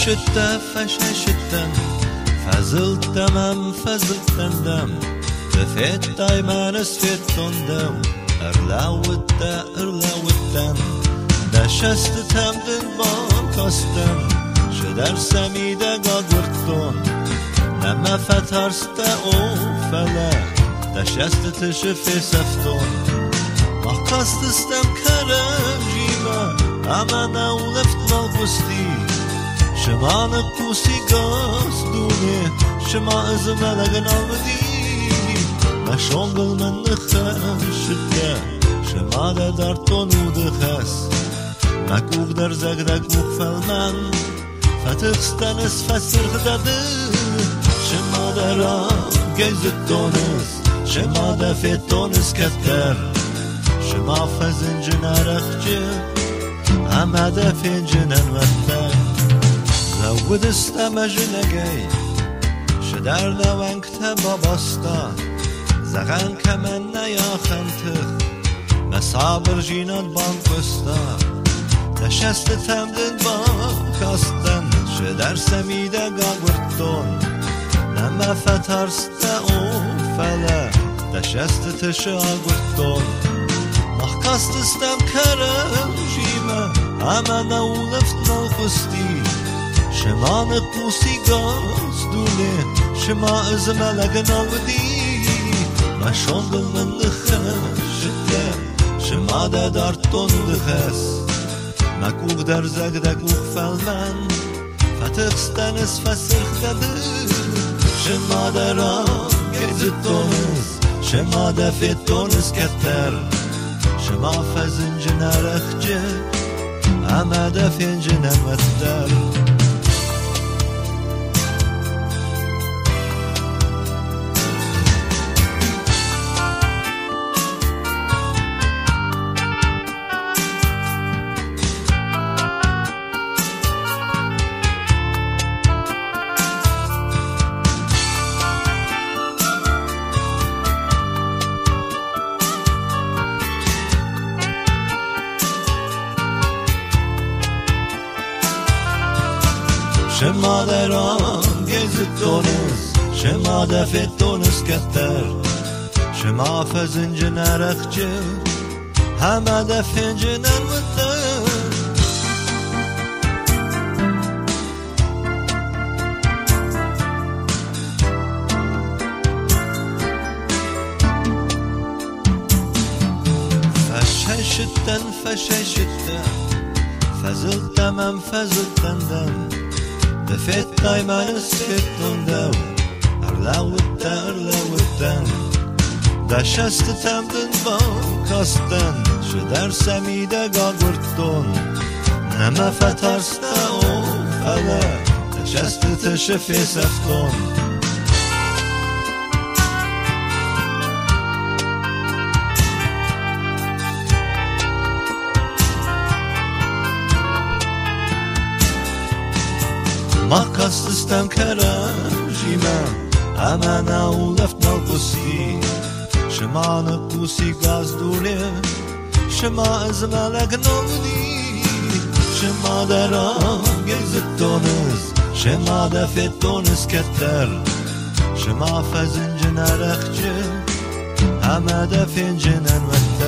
فششتم فزلتم فزلتندم دفت دايما سفتندم ارلاوتم دشستم دن بان کستم شدر سمیده گاگورتون نما فترسته او فله دشست تشفی سفتون مخکستم کرم جیمه اما نولفت نالبستی شما نقوسی گاز دونه شما از ملگن آمدی مشونگل من نخشده شما ده در تونو دخست مکوب در زگرگ مخفلمن فتخستن از فسرخ داده شما در آم گیزت دونست شما ده فیتونست کتر شما فزنجن رخجه اما ده فینجنن وطن زودستم جنگی شدر نوان کتبا باستا زغن کمن نیاخم تخ مسابر جینان بانکستا نشستم دن بانکاستن شدر سمیده گاگورتون نما فترسته او فله نشست تشاگورتون مخکستم کرم جیمه اما نولفت نالخستی شما نقوسی گاز دونه شما از ملگن آودی مشونگل من نخشده شما ده در تون دخست مکوب در زگدگ مخفلمن فتخستن از فسرخ داده شما در آم گیزت دونست شما ده فیتونست کتر شما فزنجن رخجه اما ده فینجن وطدر شما در آن گیزت دونست شما ده فیتونست کتر شما فزنجن رخجه همه ده فینجن وطن فششتن فزلتم فزلتندم دفت دايما سفتندم ارلاوتن دشستم دن بانکاستن شدر سمیده گاگورتون نما فترسته او فله دشست تشفی سفتون مخکستم کرم جیمه اما نولفت نالبستی شما نقوسی گاز دونه شما از ملگن آمدی شما در آم گیزت دونست شما ده فیتونست کتر شما فزنجن رخجه همه ده فینجنن وطن